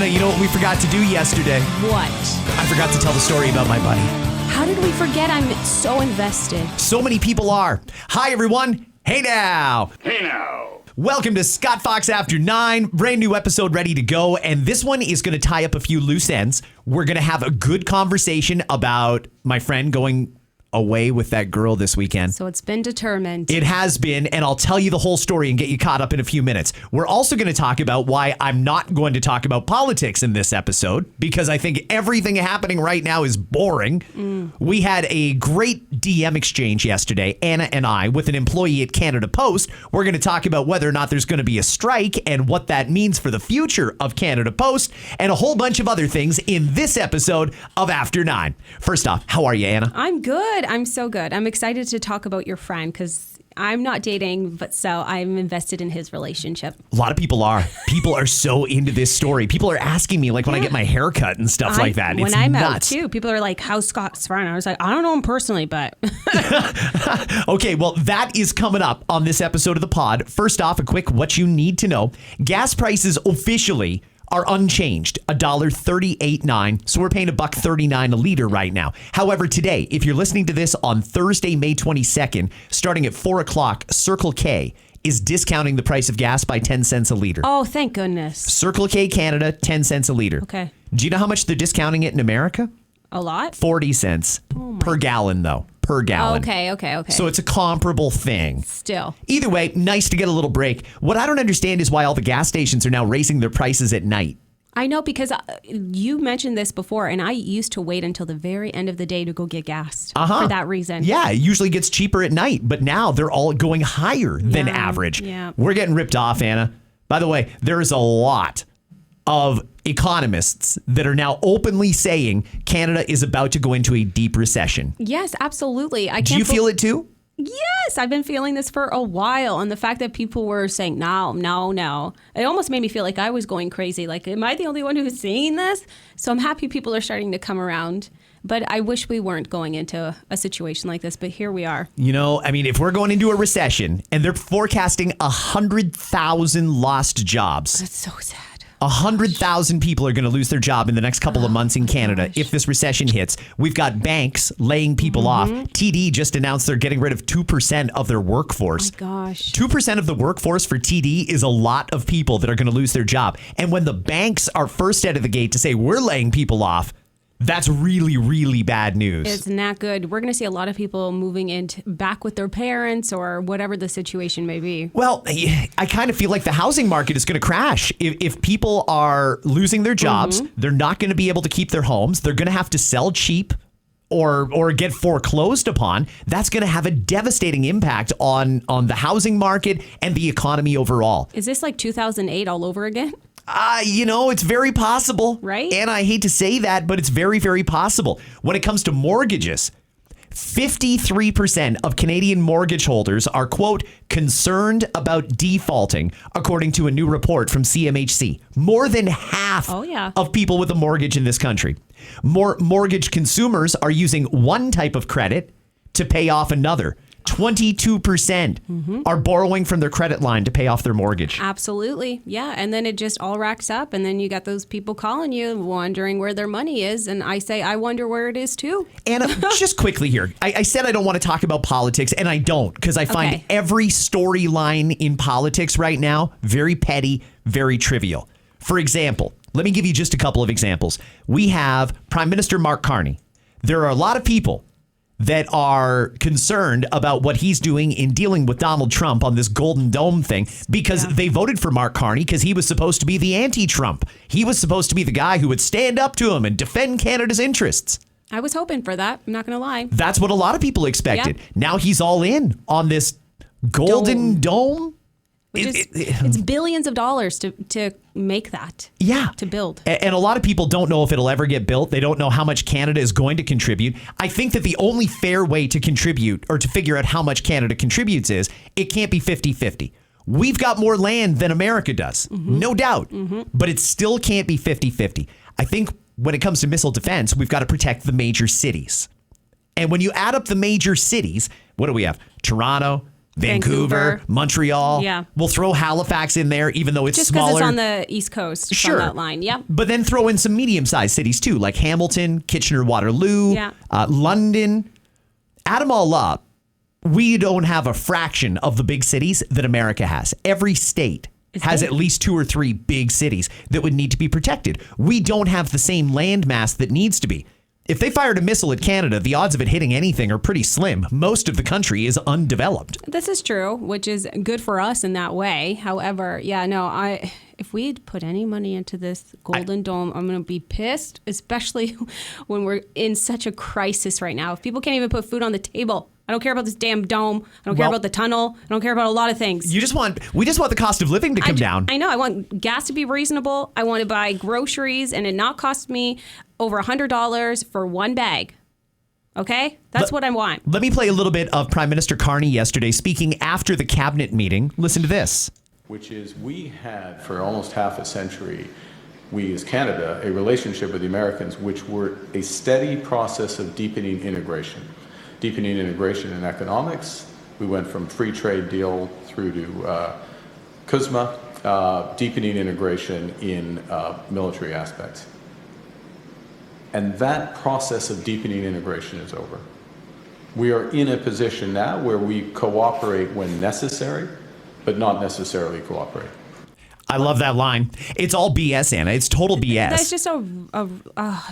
Anna, you know what we forgot to do yesterday? What? I forgot to tell the story about my buddy. How did we forget? I'm so invested. So many people are. Hi, everyone. Hey now. Hey now. Welcome to Scott Fox After 9. Brand new episode ready to go. And this one is going to tie up a few loose ends. We're going to have a good conversation about my friend going away with that girl this weekend. So it's been determined. It has been, and I'll tell you the whole story and get you caught up in a few minutes. We're also going to talk about why I'm not going to talk about politics in this episode, because I think everything happening right now is boring. We had a great DM exchange yesterday, Anna and I, with an employee at Canada Post. We're going to talk about whether or not there's going to be a strike and what that means for the future of Canada Post, and a whole bunch of other things in this episode of After 9. First off, how are you, Anna? I'm good. I'm so good. I'm excited to talk about your friend because I'm not dating, but so I'm invested in his relationship. A lot of people are. People are so into this story. People are asking me, like, when I get my hair cut and stuff like that. When It's I'm nuts. out, too, people are like, how's Scott's friend? I was like, I don't know him personally, but... Okay, well, that is coming up on this episode of the pod. First off, a quick what you need to know. Gas prices officially are unchanged, $1.38.9. So we're paying $1.39 a liter right now. However, today, if you're listening to this on Thursday, May 22nd, starting at 4 o'clock, Circle K is discounting the price of gas by 10 cents a liter. Oh, thank goodness. Circle K Canada, 10 cents a liter. Okay. Do you know how much they're discounting it in America? A lot? 40 cents per gallon, though. Per gallon. Okay. So it's a comparable thing. Still. Either way, nice to get a little break. What I don't understand is why all the gas stations are now raising their prices at night. I know, because you mentioned this before, and I used to wait until the very end of the day to go get gas for that reason. Yeah, it usually gets cheaper at night, but now they're all going higher than Yeah, average. yeah. We're getting ripped off, Anna. By the way, there is a lot of economists that are now openly saying Canada is about to go into a deep recession. Yes, absolutely. Do you feel it too? Yes, I've been feeling this for a while. And the fact that people were saying, no, it almost made me feel like I was going crazy. Like, am I the only one who's seeing this? So I'm happy people are starting to come around. But I wish we weren't going into a situation like this. But here we are. You know, I mean, if we're going into a recession and they're forecasting 100,000 lost jobs. That's so sad. 100,000 people are going to lose their job in the next couple of months in Canada if this recession hits. We've got banks laying people off. TD just announced they're getting rid of 2% of their workforce. Oh my gosh. 2% of the workforce for TD is a lot of people that are going to lose their job. And when the banks are first out of the gate to say we're laying people off, that's really, really bad news. It's not good. We're going to see a lot of people moving back with their parents or whatever the situation may be. Well, I kind of feel like the housing market is going to crash. If people are losing their jobs, they're not going to be able to keep their homes. They're going to have to sell cheap or get foreclosed upon. That's going to have a devastating impact on the housing market and the economy overall. Is this like 2008 all over again? You know, it's very possible. Right? And I hate to say that, but it's very, very possible. When it comes to mortgages, 53% of Canadian mortgage holders are, quote, concerned about defaulting, according to a new report from CMHC. More than half of people with a mortgage in this country. More mortgage consumers are using one type of credit to pay off another. 22% are borrowing from their credit line to pay off their mortgage. Absolutely. Yeah. And then it just all racks up. And then you got those people calling you wondering where their money is. And I say, I wonder where it is, too. Anna, just quickly here. I said I don't want to talk about politics, and I don't, because I find every storyline in politics right now very petty, very trivial. For example, let me give you just a couple of examples. We have Prime Minister Mark Carney. There are a lot of people that are concerned about what he's doing in dealing with Donald Trump on this Golden Dome thing because they voted for Mark Carney because he was supposed to be the anti-Trump. He was supposed to be the guy who would stand up to him and defend Canada's interests. I was hoping for that. I'm not going to lie. That's what a lot of people expected. Yeah. Now he's all in on this Golden Dome. It's billions of dollars to make that. Yeah. To build. And a lot of people don't know if it'll ever get built. They don't know how much Canada is going to contribute. I think that the only fair way to contribute or to figure out how much Canada contributes is it can't be 50-50. We've got more land than America does, no doubt, but it still can't be 50-50. I think when it comes to missile defense, we've got to protect the major cities. And when you add up the major cities, what do we have? Toronto, Vancouver, Montreal. Yeah. We'll throw Halifax in there, even though it's just smaller. because it's on the East Coast. It's Sure. on that line. Yeah. But then throw in some medium-sized cities too, like Hamilton, Kitchener-Waterloo, London. Add them all up. We don't have a fraction of the big cities that America has. Every state has at least 2 or 3 big cities that would need to be protected. We don't have the same landmass that needs to be. If they fired a missile at Canada, the odds of it hitting anything are pretty slim. Most of the country is undeveloped. This is true, which is good for us in that way. However, if we'd put any money into this Golden Dome, I'm going to be pissed, especially when we're in such a crisis right now. If people can't even put food on the table, I don't care about this damn dome. I don't care about the tunnel. I don't care about a lot of things. We just want the cost of living to come down. I know. I want gas to be reasonable. I want to buy groceries and it not cost me over $100 for one bag. Okay? That's what I want. Let me play a little bit of Prime Minister Carney yesterday speaking after the cabinet meeting. Listen to this. Which is, we had for almost half a century, we as Canada, a relationship with the Americans which were a steady process of deepening integration. Deepening integration in economics. We went from free trade deal through to CUSMA, deepening integration in military aspects. And that process of deepening integration is over. We are in a position now where we cooperate when necessary, but not necessarily cooperate. I love that line. It's all BS, Anna. It's total BS. That's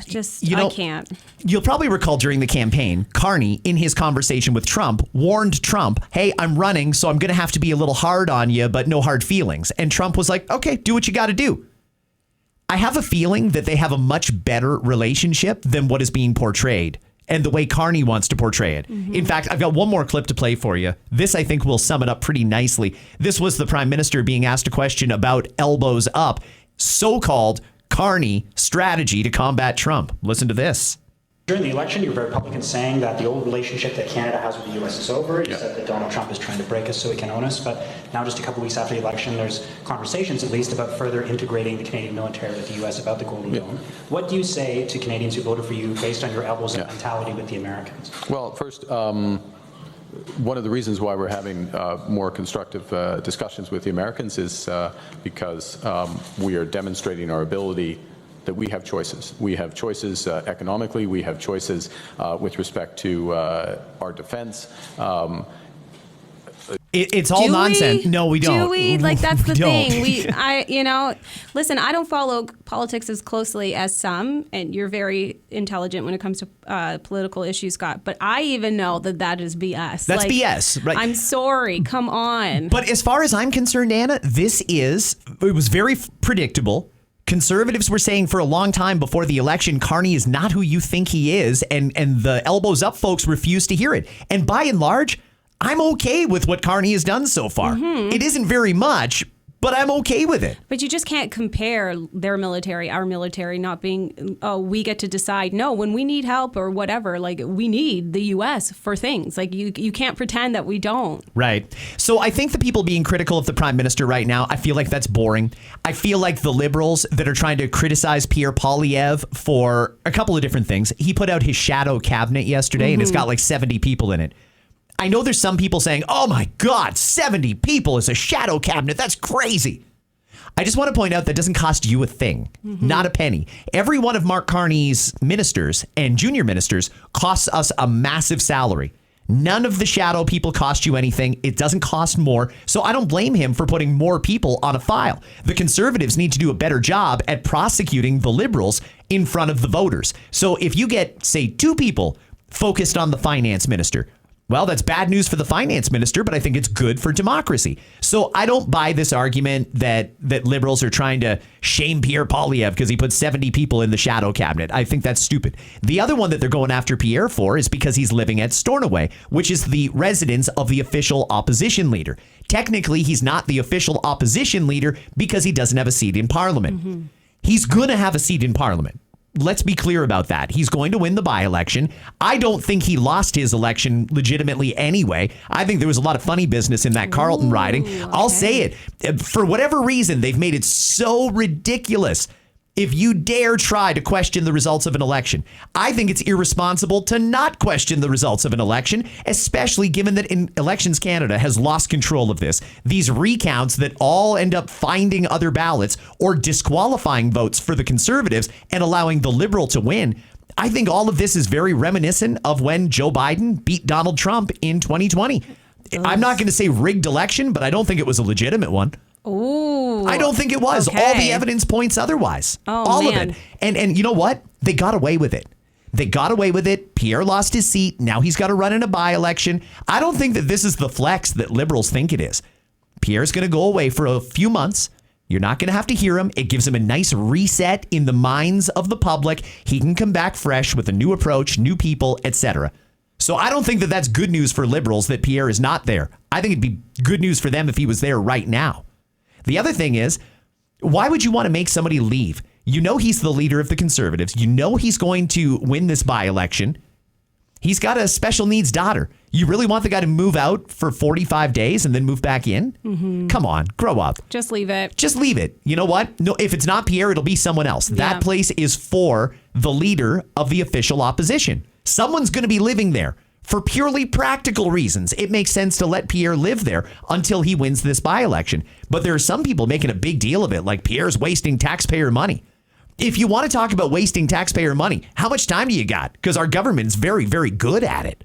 just I can't. You'll probably recall during the campaign, Carney, in his conversation with Trump, warned Trump, hey, I'm running, so I'm going to have to be a little hard on you, but no hard feelings. And Trump was like, okay, do what you got to do. I have a feeling that they have a much better relationship than what is being portrayed and the way Carney wants to portray it. Mm-hmm. In fact, I've got one more clip to play for you. This, I think, will sum it up pretty nicely. This was the Prime Minister being asked a question about elbows up, so-called Carney strategy to combat Trump. Listen to this. During the election, you were Republicans saying that the old relationship that Canada has with the U.S. is over. You said that Donald Trump is trying to break us so he can own us. But now, just a couple weeks after the election, there's conversations, at least, about further integrating the Canadian military with the U.S. about the Golden Dome. What do you say to Canadians who voted for you based on your elbows and mentality with the Americans? Well, first, one of the reasons why we're having more constructive discussions with the Americans is because we are demonstrating our ability that we have choices. We have choices economically. We have choices with respect to our defense. It's all nonsense. No, we don't. Do we? Like, that's the thing. Don't. Listen, I don't follow politics as closely as some, and you're very intelligent when it comes to political issues, Scott. But I even know that is BS. That's BS, right? I'm sorry. Come on. But as far as I'm concerned, Anna, it was very predictable. Conservatives were saying for a long time before the election, Carney is not who you think he is. And the elbows up folks refuse to hear it. And by and large, I'm okay with what Carney has done so far. Mm-hmm. It isn't very much, but I'm okay with it. But you just can't compare their military, our military, not being, we get to decide. No, when we need help or whatever, like, we need the U.S. for things. Like, you can't pretend that we don't. Right. So I think the people being critical of the Prime Minister right now, I feel like that's boring. I feel like the Liberals that are trying to criticize Pierre Poilievre for a couple of different things. He put out his shadow cabinet yesterday, and it's got like 70 people in it. I know there's some people saying, oh my God, 70 people is a shadow cabinet. That's crazy. I just want to point out that doesn't cost you a thing, not a penny. Every one of Mark Carney's ministers and junior ministers costs us a massive salary. None of the shadow people cost you anything. It doesn't cost more. So I don't blame him for putting more people on a file. The Conservatives need to do a better job at prosecuting the Liberals in front of the voters. So if you get, say, 2 people focused on the finance minister, well, that's bad news for the finance minister, but I think it's good for democracy. So I don't buy this argument that Liberals are trying to shame Pierre Poilievre because he put 70 people in the shadow cabinet. I think that's stupid. The other one that they're going after Pierre for is because he's living at Stornoway, which is the residence of the official opposition leader. Technically, he's not the official opposition leader because he doesn't have a seat in Parliament. Mm-hmm. He's going to have a seat in Parliament. Let's be clear about that. He's going to win the by-election. I don't think he lost his election legitimately anyway. I think there was a lot of funny business in that Carleton riding. Okay. I'll say it. For whatever reason, they've made it so ridiculous If you dare try to question the results of an election, I think it's irresponsible to not question the results of an election, especially given that in Elections Canada has lost control of this. These recounts that all end up finding other ballots or disqualifying votes for the Conservatives and allowing the Liberal to win. I think all of this is very reminiscent of when Joe Biden beat Donald Trump in 2020. I'm not going to say rigged election, but I don't think it was a legitimate one. Ooh. I don't think it was. Okay. All the evidence points otherwise. Oh, of man. it. And you know what? They got away with it. They got away with it. Pierre lost his seat. Now he's got to run in a by-election. I don't think that this is the flex that Liberals think it is. Pierre's going to go away for a few months. You're not going to have to hear him. It gives him a nice reset in the minds of the public. He can come back fresh with a new approach, new people, etc. So I don't think that that's good news for Liberals that Pierre is not there. I think it'd be good news for them if he was there right now. The other thing is, why would you want to make somebody leave? You know he's the leader of the Conservatives. You know he's going to win this by-election. He's got a special needs daughter. You really want the guy to move out for 45 days and then move back in? Mm-hmm. Come on, grow up. Just leave it. Just leave it. You know what? No, if it's not Pierre, it'll be someone else. Yeah. That place is for the leader of the official opposition. Someone's going to be living there. For purely practical reasons, it makes sense to let Pierre live there until he wins this by-election. But there are some people making a big deal of it, like Pierre's wasting taxpayer money. If you want to talk about wasting taxpayer money, how much time do you got? Because our government's very, very good at it.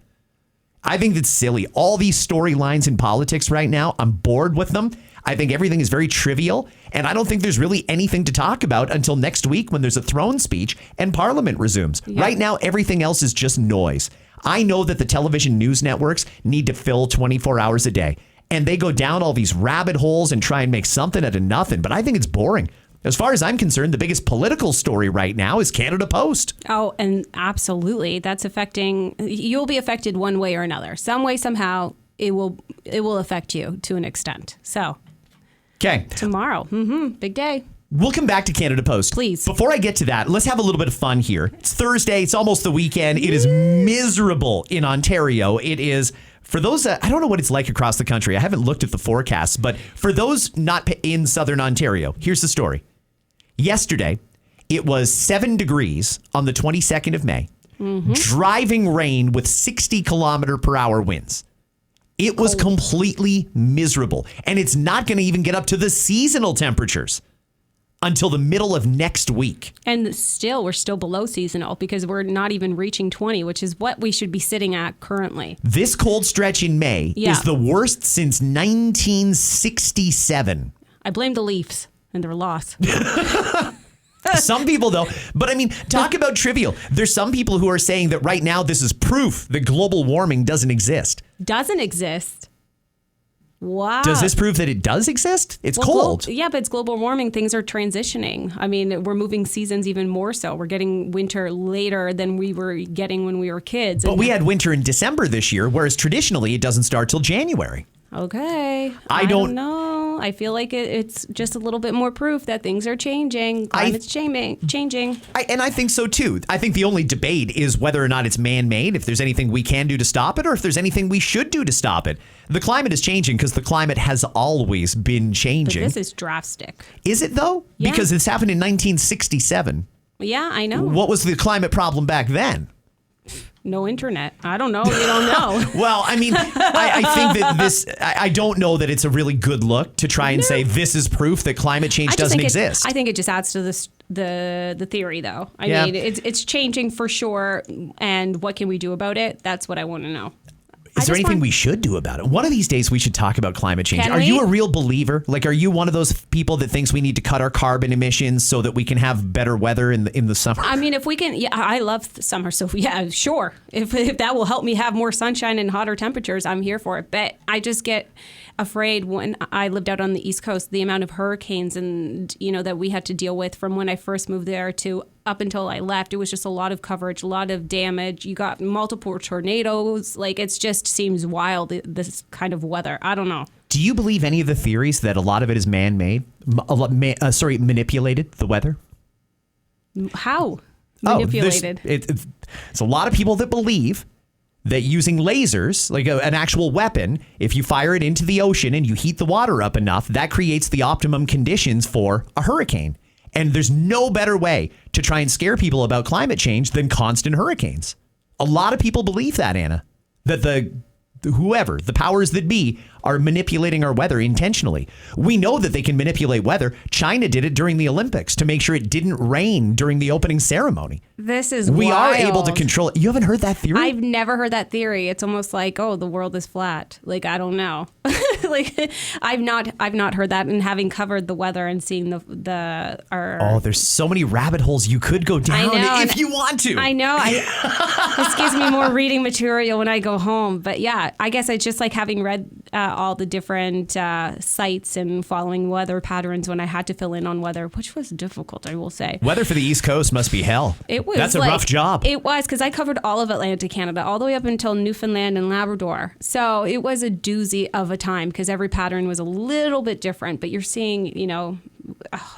I think that's silly. All these storylines in politics right now, I'm bored with them. I think everything is very trivial, and I don't think there's really anything to talk about until next week when there's a throne speech and Parliament resumes. Yeah. Right now, everything else is just noise. I know that the television news networks need to fill 24 hours a day, and they go down all these rabbit holes and try and make something out of nothing, but I think it's boring. As far as I'm concerned, the biggest political story right now is Canada Post. Oh, and absolutely. That's affecting, you'll be affected one way or another. Some way, somehow, it will affect you to an extent. So, okay. Tomorrow, big day. We'll come back to Canada Post. Please. Before I get to that, let's have a little bit of fun here. It's Thursday. It's almost the weekend. It is miserable in Ontario. It is, for those, I don't know what it's like across the country. I haven't looked at the forecasts, but for those not in southern Ontario, here's the story. Yesterday, it was 7 degrees on the 22nd of May. Driving rain with 60 kilometer per hour winds. It was completely miserable. And it's not going to even get up to the seasonal temperatures until the middle of next week. And still, we're still below seasonal because we're not even reaching 20, which is what we should be sitting at currently. This cold stretch in May is the worst since 1967. I blame the Leafs and their loss. Some people, though, but I mean, talk about trivial. There's some people who are saying that right now this is proof that global warming doesn't exist. Doesn't exist? Wow. Does this prove that it does exist? It's cold. Yeah, but it's global warming. Things are transitioning. I mean, we're moving seasons even more so. We're getting winter later than we were getting when we were kids. But we had winter in December this year, whereas traditionally it doesn't start till January. Okay. I don't know. I feel like it's just a little bit more proof that things are changing. Climate's changing. And I think so, too. I think the only debate is whether or not it's man-made, if there's anything we can do to stop it, or if there's anything we should do to stop it. The climate is changing because the climate has always been changing. But this is drastic. Is it, though? Yeah. Because this happened in 1967. Yeah, I know. What was the climate problem back then? No internet. I don't know. You don't know. Well, I mean, I think that I don't know that it's a really good look to try and say this is proof that climate change doesn't exist. I think it just adds to the theory, though. I mean, it's changing for sure. And what can we do about it? That's what I want to know. Is there anything we should do about it? One of these days we should talk about climate change. Are you a real believer? Like, are you one of those people that thinks we need to cut our carbon emissions so that we can have better weather in the summer? I mean, if we can, I love summer. So yeah, sure. If that will help me have more sunshine and hotter temperatures, I'm here for it. But I just get afraid when I lived out on the East Coast, the amount of hurricanes and, that we had to deal with from when I first moved there to up until I left. It was just a lot of coverage, a lot of damage. You got multiple tornadoes. Like, it just seems wild, this kind of weather. I don't know. Do you believe any of the theories that a lot of it is man-made? Manipulated, the weather? How? Manipulated? It's a lot of people that believe that using lasers, like an actual weapon, if you fire it into the ocean and you heat the water up enough, that creates the optimum conditions for a hurricane. And there's no better way to try and scare people about climate change than constant hurricanes. A lot of people believe that, Anna, that the powers that be are manipulating our weather intentionally. We know that they can manipulate weather. China did it during the Olympics to make sure it didn't rain during the opening ceremony. This is We wild. are able to control it. You haven't heard that theory? I've never heard that theory. It's almost like, oh, the world is flat. Like, I don't know. Like, I've not heard that. And having covered the weather and seeing our there's so many rabbit holes you could go down if you want to. I know. This gives me more reading material when I go home. But yeah, I guess it's just like having read all the different sites and following weather patterns when I had to fill in on weather, which was difficult, I will say. Weather for the East Coast must be hell. It was. That's a rough job. It was, because I covered all of Atlantic Canada, all the way up until Newfoundland and Labrador. So it was a doozy of a time because every pattern was a little bit different. But you're seeing,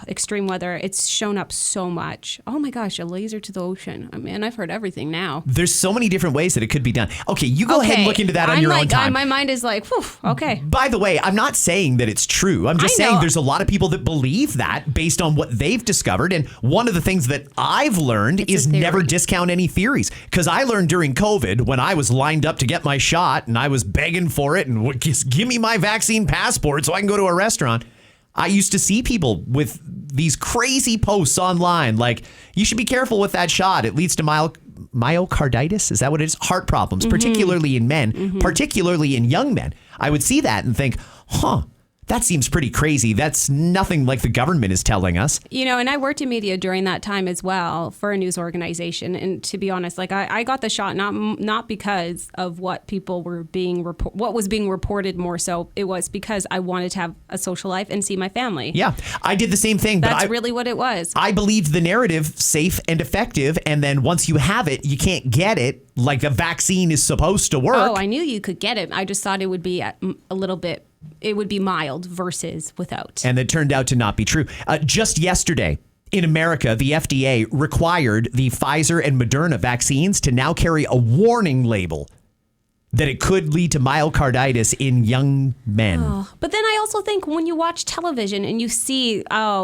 extreme weather. It's shown up so much. Oh my gosh, a laser to the ocean. I mean, I've heard everything now. There's so many different ways that it could be done. Okay, you go ahead and look into that on your own time. My mind is like, whew, okay. By the way, I'm not saying that it's true. I'm just saying there's a lot of people that believe that based on what they've discovered. And one of the things that I've learned is never discount any theories. Because I learned during COVID when I was lined up to get my shot and I was begging for it and just give me my vaccine passport so I can go to a restaurant. I used to see people with these crazy posts online like, you should be careful with that shot. It leads to myocarditis. Is that what it is? Heart problems, particularly in men, particularly in young men. I would see that and think, that seems pretty crazy. That's nothing like the government is telling us. And I worked in media during that time as well for a news organization. And to be honest, like I got the shot not because of what people were what was being reported more so. It was because I wanted to have a social life and see my family. Yeah, I did the same thing. That's really what it was. I believed the narrative safe and effective. And then once you have it, you can't get it like the vaccine is supposed to work. Oh, I knew you could get it. I just thought it would be a little bit. It would be mild versus without. And it turned out to not be true. Just yesterday in America, the FDA required the Pfizer and Moderna vaccines to now carry a warning label that it could lead to myocarditis in young men. But then I also think when you watch television and you see,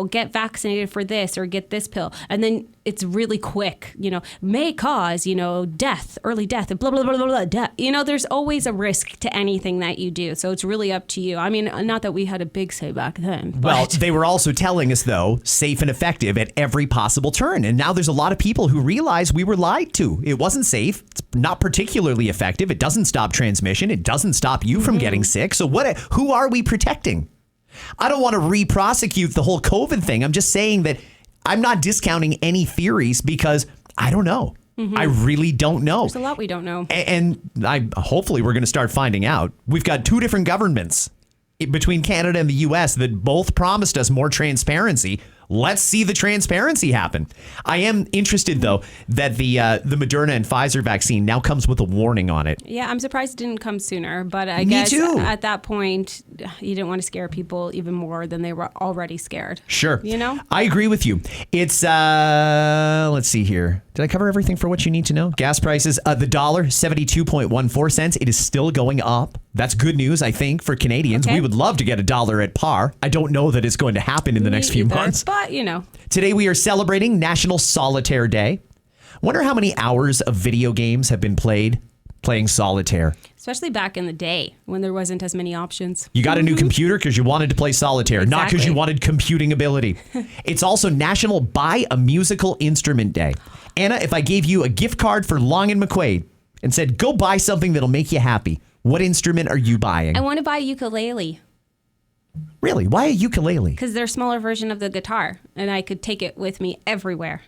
get vaccinated for this or get this pill, and then it's really quick, may cause, death, early death, blah, blah, blah, blah, blah, death. There's always a risk to anything that you do. So it's really up to you. I mean, not that we had a big say back then. But. Well, they were also telling us, though, safe and effective at every possible turn. And now there's a lot of people who realize we were lied to. It wasn't safe. It's not particularly effective. It doesn't stop transmission. It doesn't stop you from getting sick. So who are we protecting? I don't want to re-prosecute the whole COVID thing. I'm just saying that I'm not discounting any theories because I don't know. I really don't know. There's a lot we don't know. And hopefully we're going to start finding out. We've got two different governments between Canada and the U.S. that both promised us more transparency. Let's see the transparency happen. I am interested, though, that the Moderna and Pfizer vaccine now comes with a warning on it. Yeah, I'm surprised it didn't come sooner. But I guess at that point, you didn't want to scare people even more than they were already scared. Sure. I agree with you. It's, let's see here. Did I cover everything for what you need to know? Gas prices, the dollar, 72.14 cents. It is still going up. That's good news, I think, for Canadians. Okay. We would love to get a dollar at par. I don't know that it's going to happen in the next few months. But, Today we are celebrating National Solitaire Day. Wonder how many hours of video games have been playing solitaire. Especially back in the day when there wasn't as many options. You got a new computer because you wanted to play solitaire, not because you wanted computing ability. It's also National Buy a Musical Instrument Day. Anna, if I gave you a gift card for Long and McQuaid and said, go buy something that'll make you happy, what instrument are you buying? I want to buy a ukulele. Really? Why a ukulele? Because they're a smaller version of the guitar, and I could take it with me everywhere.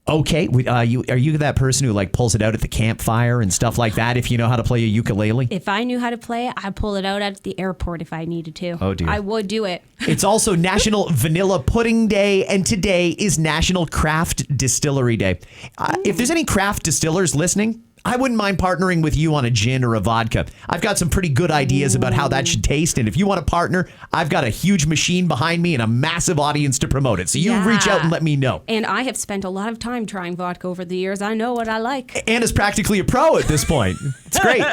Okay. Are you that person who pulls it out at the campfire and stuff like that if you know how to play a ukulele? If I knew how to play it, I'd pull it out at the airport if I needed to. Oh, dear. I would do it. It's also National Vanilla Pudding Day, and today is National Craft Distillery Day. If there's any craft distillers listening, I wouldn't mind partnering with you on a gin or a vodka. I've got some pretty good ideas about how that should taste. And if you want to partner, I've got a huge machine behind me and a massive audience to promote it. So you reach out and let me know. And I have spent a lot of time trying vodka over the years. I know what I like. Anna's practically a pro at this point. It's great.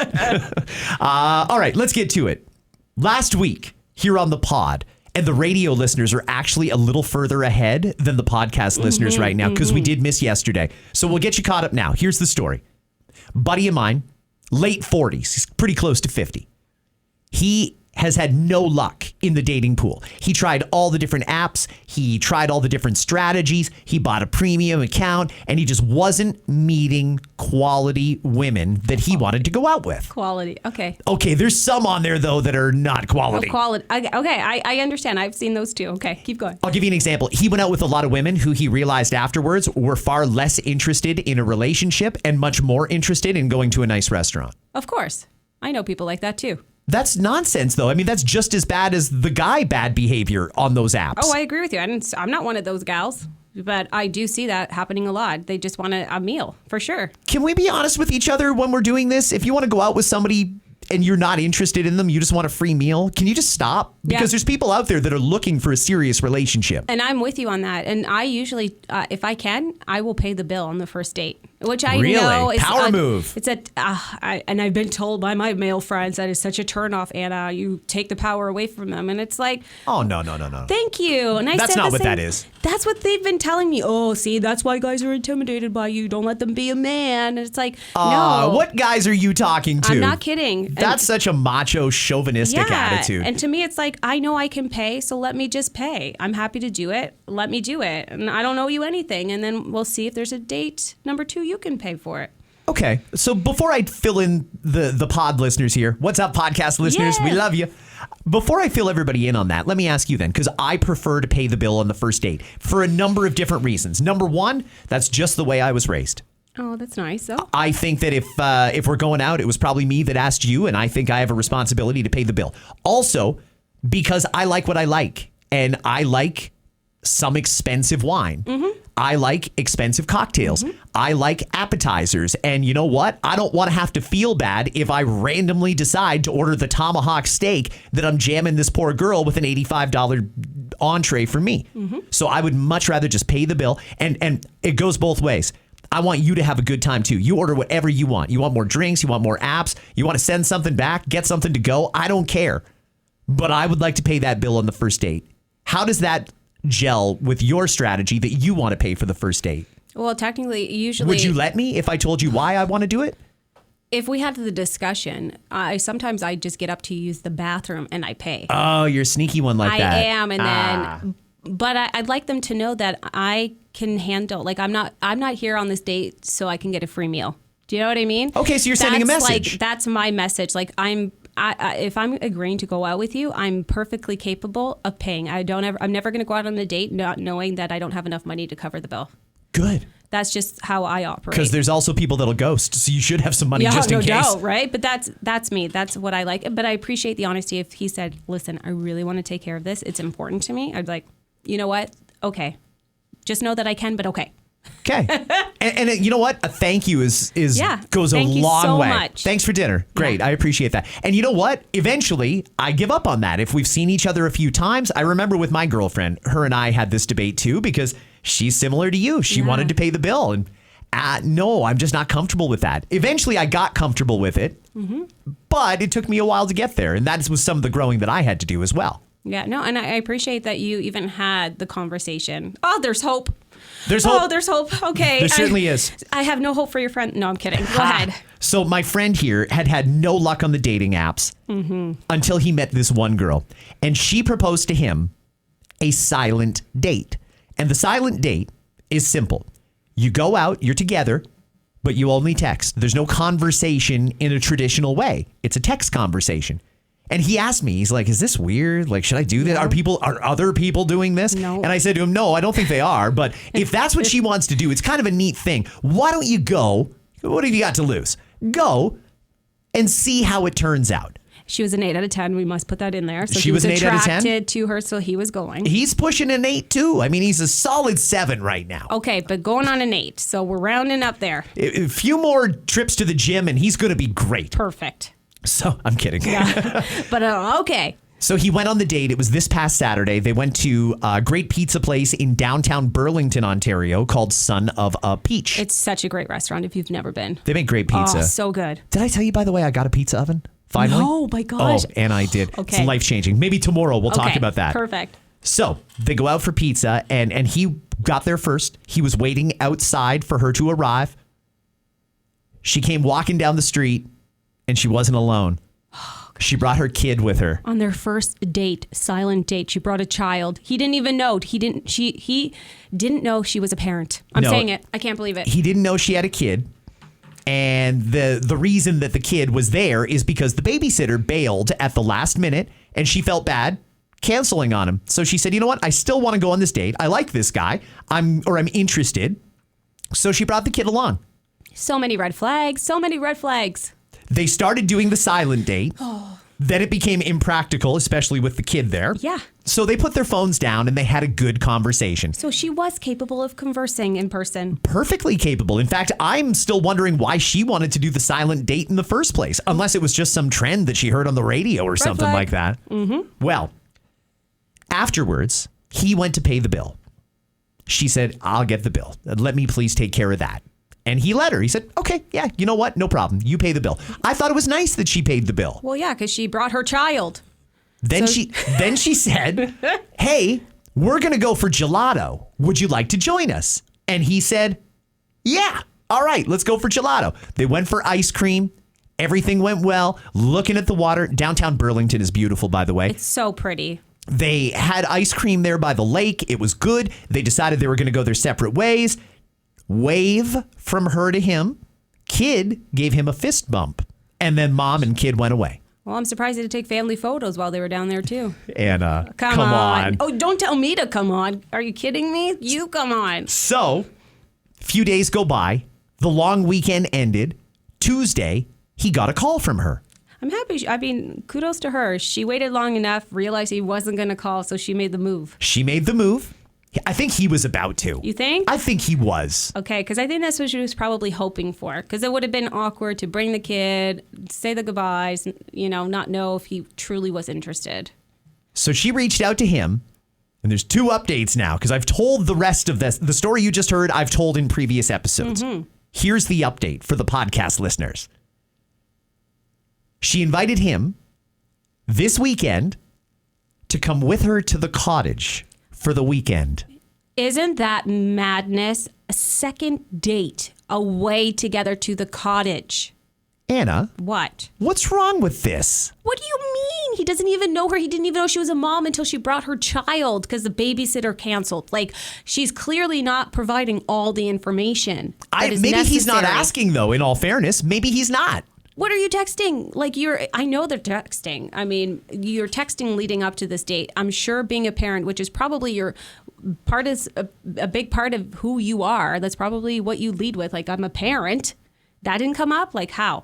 All right, let's get to it. Last week here on the pod, And the radio listeners are actually a little further ahead than the podcast listeners right now because we did miss yesterday. So we'll get you caught up now. Here's the story. Buddy of mine, late 40s, he's pretty close to 50. He has had no luck in the dating pool. He tried all the different apps. He tried all the different strategies. He bought a premium account and he just wasn't meeting quality women that he wanted to go out with. Quality. Okay. Okay. There's some on there though that are not quality. Quality. Okay. I understand. I've seen those too. Okay. Keep going. I'll give you an example. He went out with a lot of women who he realized afterwards were far less interested in a relationship and much more interested in going to a nice restaurant. Of course. I know people like that too. That's nonsense, though. I mean, that's just as bad as the guy bad behavior on those apps. Oh, I agree with you. I'm not one of those gals, but I do see that happening a lot. They just want a meal, for sure. Can we be honest with each other when we're doing this? If you want to go out with somebody and you're not interested in them, you just want a free meal, can you just stop? Because there's people out there that are looking for a serious relationship. And I'm with you on that. And I usually, if I can, I will pay the bill on the first date. Which I know is power move. It's and I've been told by my male friends that is such a turnoff, Anna. You take the power away from them, and it's like, oh no. Thank you. And that's not what that is. That's what they've been telling me. Oh, see, that's why guys are intimidated by you. Don't let them be a man. And it's like, no. What guys are you talking to? I'm not kidding. That's such a macho, chauvinistic attitude. And to me, it's like, I know I can pay, so let me just pay. I'm happy to do it. Let me do it. And I don't owe you anything. And then we'll see if there's a date number 2. You can pay for it. Okay. So before I fill in the pod listeners here, what's up, podcast listeners? Yeah. We love you. Before I fill everybody in on that, let me ask you then, because I prefer to pay the bill on the first date for a number of different reasons. Number one, that's just the way I was raised. Oh, that's nice, though. I think that if we're going out, it was probably me that asked you, and I think I have a responsibility to pay the bill. Also, because I like what I like, and I like some expensive wine. I like expensive cocktails. I like appetizers. And you know what? I don't want to have to feel bad if I randomly decide to order the tomahawk steak that I'm jamming this poor girl with an $85 entree for me. So I would much rather just pay the bill. And it goes both ways. I want you to have a good time too. You order whatever you want. You want more drinks, you want more apps, you want to send something back, get something to go. I don't care. But I would like to pay that bill on the first date. How does that gel with your strategy that you want to pay for the first date? Well, technically, usually... Would you let me if I told you why I want to do it? If we had the discussion, sometimes I just get up to use the bathroom and I pay. Oh, you're a sneaky one like that. I am, and then... But I'd like them to know that I can handle, like, I'm not here on this date so I can get a free meal. Do you know what I mean? Okay, so you're sending a message. Like, that's my message. Like, if I'm agreeing to go out with you, I'm perfectly capable of paying. I'm never going to go out on a date not knowing that I don't have enough money to cover the bill. Good. That's just how I operate. Because there's also people that'll ghost, so you should have some money just in case. No doubt, right? But that's me. That's what I like. But I appreciate the honesty. If he said, "Listen, I really want to take care of this. It's important to me," I'd be like, you know what? Okay. Just know that I can, but okay. Okay. and you know what? A thank you goes a long way. Much. Thanks for dinner. Great. I appreciate that. And you know what? Eventually, I give up on that. If we've seen each other a few times, I remember with my girlfriend, her and I had this debate too, because she's similar to you. She wanted to pay the bill. And no, I'm just not comfortable with that. Eventually, I got comfortable with it, but it took me a while to get there. And that was some of the growing that I had to do as well. Yeah, no, and I appreciate that you even had the conversation. Oh, there's hope. There's hope. Oh, there's hope. Okay. There certainly is. I have no hope for your friend. No, I'm kidding. Go ahead. So my friend here had no luck on the dating apps until he met this one girl. And she proposed to him a silent date. And the silent date is simple. You go out, you're together, but you only text. There's no conversation in a traditional way. It's a text conversation. And he asked me, he's like, is this weird? Like, should I do that? No. Are other people doing this? No. And I said to him, no, I don't think they are. But if that's what she wants to do, it's kind of a neat thing. Why don't you go? What have you got to lose? Go and see how it turns out. She was an 8 out of 10. We must put that in there. So she was an 8 out of 10? Attracted to her, so he was going. He's pushing an 8 too. I mean, he's a solid 7 right now. Okay, but going on an 8. So we're rounding up there. A few more trips to the gym and he's going to be great. Perfect. So I'm kidding. Yeah. But okay. So he went on the date. It was this past Saturday. They went to a great pizza place in downtown Burlington, Ontario called Son of a Peach. It's such a great restaurant if you've never been. They make great pizza. Oh, so good. Did I tell you, by the way, I got a pizza oven? finally? Oh, my gosh. Oh, and I did. Okay. It's life-changing. Maybe tomorrow we'll talk Okay, about that. Perfect. So they go out for pizza, and he got there first. He was waiting outside for her to arrive. She came walking down the street, and she wasn't alone. She brought her kid with her. On their first date, silent date, she brought a child. He didn't even know. He didn't know she was a parent. I'm saying it. I can't believe it. He didn't know she had a kid. And the reason that the kid was there is because the babysitter bailed at the last minute, and she felt bad canceling on him. So she said, you know what? I still want to go on this date. I like this guy. I'm interested. So she brought the kid along. So many red flags. So many red flags. They started doing the silent date. Then it became impractical, especially with the kid there. Yeah. So they put their phones down and they had a good conversation. So she was capable of conversing in person. Perfectly capable. In fact, I'm still wondering why she wanted to do the silent date in the first place, unless it was just some trend that she heard on the radio or something flag. like that. Mm-hmm. Well, afterwards, he went to pay the bill. She said, I'll get the bill. Let me please take care of that. And he let her. He said, okay, yeah, you know what? No problem. You pay the bill. I thought it was nice that she paid the bill. Well, yeah, because she brought her child. Then she said, hey, we're going to go for gelato. Would you like to join us? And he said, yeah, all right, let's go for gelato. They went for ice cream. Everything went well. Looking at the water. Downtown Burlington is beautiful, by the way. It's so pretty. They had ice cream there by the lake. It was good. They decided they were going to go their separate ways. Wave from her to him. Kid gave him a fist bump. And then mom and kid went away. Well, I'm surprised they didn't take family photos while they were down there, too. Anna, come on. Oh, don't tell me to come on. Are you kidding me? You come on. So, a few days go by. The long weekend ended. Tuesday, he got a call from her. I'm happy. I mean, kudos to her. She waited long enough, realized he wasn't going to call, so she made the move. She made the move. I think he was about to. You think? I think he was. Okay, because I think that's what she was probably hoping for. Because it would have been awkward to bring the kid, say the goodbyes, not know if he truly was interested. So she reached out to him. And there's 2 updates now, because I've told the rest of this. The story you just heard, I've told in previous episodes. Mm-hmm. Here's the update for the podcast listeners. She invited him this weekend to come with her to the cottage for the weekend. Isn't that madness? A second date away together to the cottage. Anna. What? What's wrong with this? What do you mean? He doesn't even know her. He didn't even know she was a mom until she brought her child because the babysitter canceled. Like, she's clearly not providing all the information. Maybe he's not asking, though, in all fairness. Maybe he's not. What are you texting? I know they're texting. I mean, you're texting leading up to this date. I'm sure being a parent, which is probably your part, is a big part of who you are. That's probably what you lead with. Like, I'm a parent. That didn't come up? Like, how?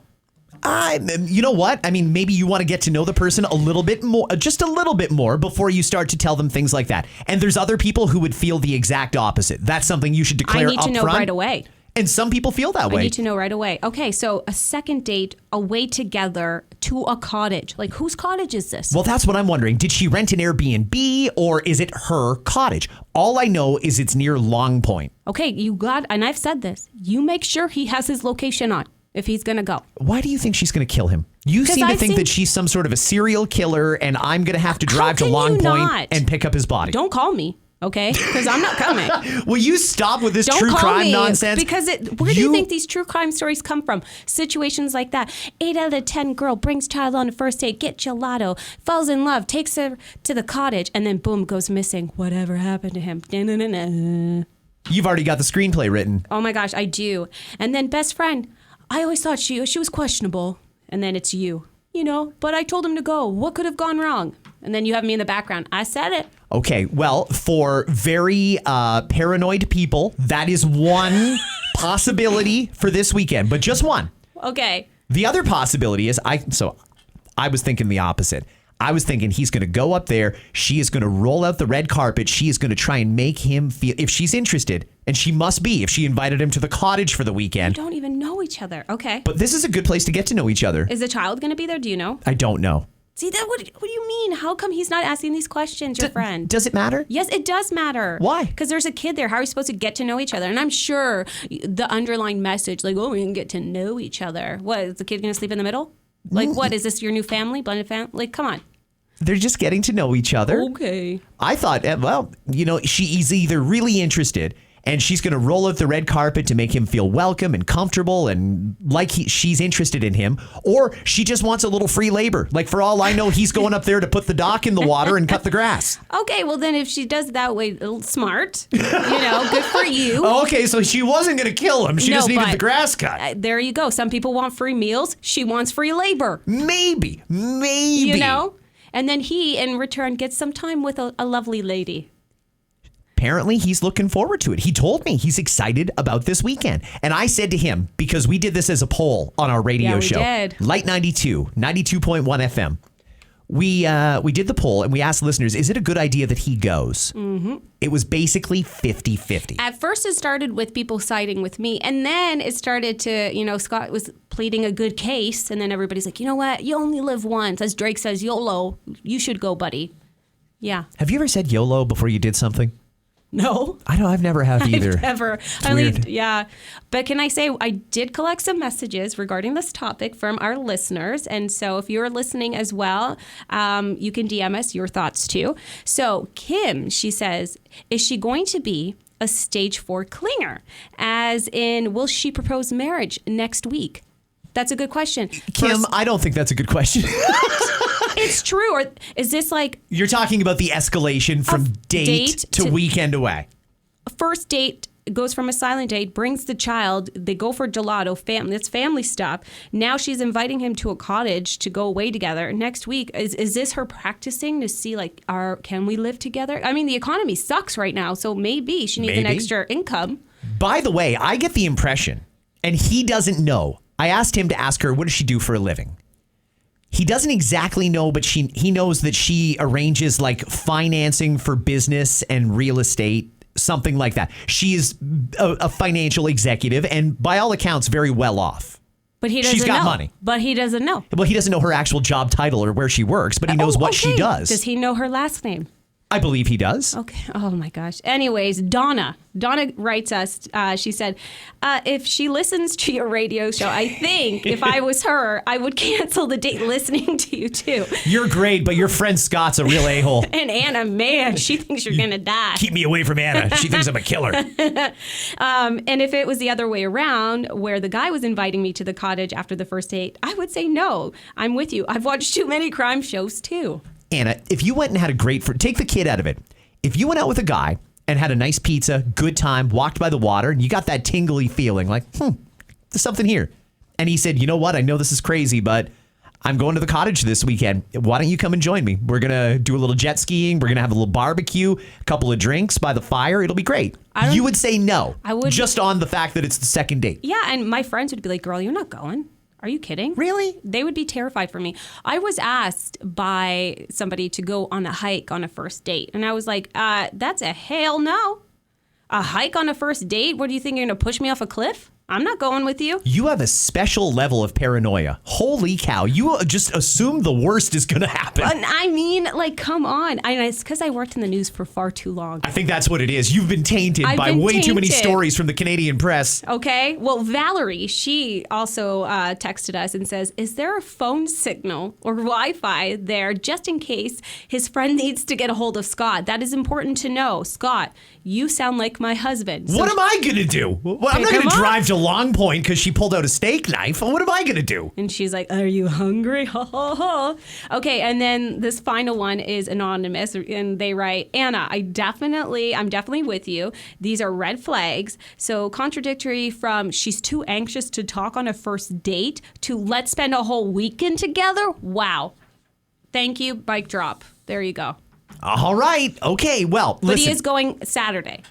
You know what? I mean, maybe you want to get to know the person a little bit more, just a little bit more before you start to tell them things like that. And there's other people who would feel the exact opposite. That's something you should declare up front. I need to know right away. And some people feel that way. I need to know right away. Okay, so a second date away together to a cottage. Like, whose cottage is this? Well, that's what I'm wondering. Did she rent an Airbnb or is it her cottage? All I know is it's near Long Point. Okay, and I've said this, you make sure he has his location on if he's going to go. Why do you think she's going to kill him? You seem to think that she's some sort of a serial killer and I'm going to have to drive to Long Point and pick up his body. Don't call me. Okay, because I'm not coming. Will you stop with this true crime nonsense? Because where do you think these true crime stories come from? Situations like that. 8 out of 10 girl brings child on a first date, get gelato, falls in love, takes her to the cottage, and then boom, goes missing. Whatever happened to him? Da-na-na-na. You've already got the screenplay written. Oh my gosh, I do. And then best friend, I always thought she was questionable. And then it's you. But I told him to go. What could have gone wrong? And then you have me in the background. I said it. Okay, well, for very paranoid people, that is one possibility for this weekend, but just one. Okay. The other possibility is, I was thinking the opposite. I was thinking he's going to go up there. She is going to roll out the red carpet. She is going to try and make him feel, if she's interested, and she must be if she invited him to the cottage for the weekend. You don't even know each other. Okay. But this is a good place to get to know each other. Is the child going to be there? Do you know? I don't know. See, what do you mean? How come he's not asking these questions, your friend? Does it matter? Yes, it does matter. Why? Because there's a kid there. How are we supposed to get to know each other? And I'm sure the underlying message, like, oh, we can get to know each other. What, is the kid going to sleep in the middle? Like, what? Is this your new family? Blended family? Like, come on. They're just getting to know each other. Okay. I thought, well, she's either really interested and she's going to roll out the red carpet to make him feel welcome and comfortable and like she's interested in him, or she just wants a little free labor. Like, for all I know, he's going up there to put the dock in the water and cut the grass. Okay, well, then if she does it that way, smart, good for you. Okay, so she wasn't going to kill him. She just needed the grass cut. There you go. Some people want free meals. She wants free labor. Maybe. And then he, in return, gets some time with a lovely lady. Apparently, he's looking forward to it. He told me he's excited about this weekend. And I said to him, because we did this as a poll on our radio show. Did. Light 92.1 FM. We did the poll and we asked listeners, is it a good idea that he goes? Mm-hmm. It was basically 50-50. At first, it started with people siding with me. And then it started to, Scott was pleading a good case. And then everybody's like, you know what? You only live once. As Drake says, YOLO. You should go, buddy. Yeah. Have you ever said YOLO before you did something? No. I've never have either. I've never. Yeah. But can I say, I did collect some messages regarding this topic from our listeners. And so if you're listening as well, you can DM us your thoughts too. So Kim, she says, is she going to be a stage 4 clinger? As in, will she propose marriage next week? That's a good question. Kim, I don't think that's a good question. It's true. Or is this like... You're talking about the escalation from date to weekend away. First date goes from a silent date, brings the child, they go for gelato, it's family stuff. Now she's inviting him to a cottage to go away together. Next week, is this her practicing to see, like, can we live together? I mean, the economy sucks right now, so maybe she needs an extra income. By the way, I get the impression, and he doesn't know. I asked him to ask her, what does she do for a living? He doesn't exactly know, but he knows that she arranges like financing for business and real estate, something like that. She is a financial executive and by all accounts, very well off. But he doesn't know. She's got money. But he doesn't know. Well, he doesn't know her actual job title or where she works, but he knows what she does. Does he know her last name? I believe he does. Okay. Oh, my gosh. Anyways, Donna writes us, she said, if she listens to your radio show, I think if I was her, I would cancel the date listening to you too. You're great, but your friend Scott's a real a-hole. And Anna, man, she thinks you're going to die. Keep me away from Anna. She thinks I'm a killer. And if it was the other way around, where the guy was inviting me to the cottage after the first date, I would say no. I'm with you. I've watched too many crime shows too. Anna, if you went and had a great, take the kid out of it. If you went out with a guy and had a nice pizza, good time, walked by the water, and you got that tingly feeling like, there's something here. And he said, you know what? I know this is crazy, but I'm going to the cottage this weekend. Why don't you come and join me? We're going to do a little jet skiing. We're going to have a little barbecue, a couple of drinks by the fire. It'll be great. You would say no. I would. Just on the fact that it's the second date. Yeah, and my friends would be like, girl, you're not going. Are you kidding? Really? They would be terrified for me. I was asked by somebody to go on a hike on a first date. And I was like, that's a hell no. A hike on a first date? What do you think, you're going to push me off a cliff? I'm not going with you. You have a special level of paranoia. Holy cow. You just assume the worst is going to happen. I mean, like, come on. It's because I worked in the news for far too long. I think that's what it is. You've been tainted by way too many stories from the Canadian press. Okay. Well, Valerie, she also texted us and says, is there a phone signal or Wi-Fi there just in case his friend needs to get a hold of Scott? That is important to know. Scott, you sound like my husband. So what am I going to do? Well, I'm not going to drive to Long Point because she pulled out a steak knife. What am I going to do? And she's like, are you hungry? Okay, and then this final one is anonymous, and they write, Anna, I'm definitely with you. These are red flags. So contradictory from she's too anxious to talk on a first date to let's spend a whole weekend together. Wow. Thank you. Mic drop. There you go. All right. Okay. Well, but he is going Saturday.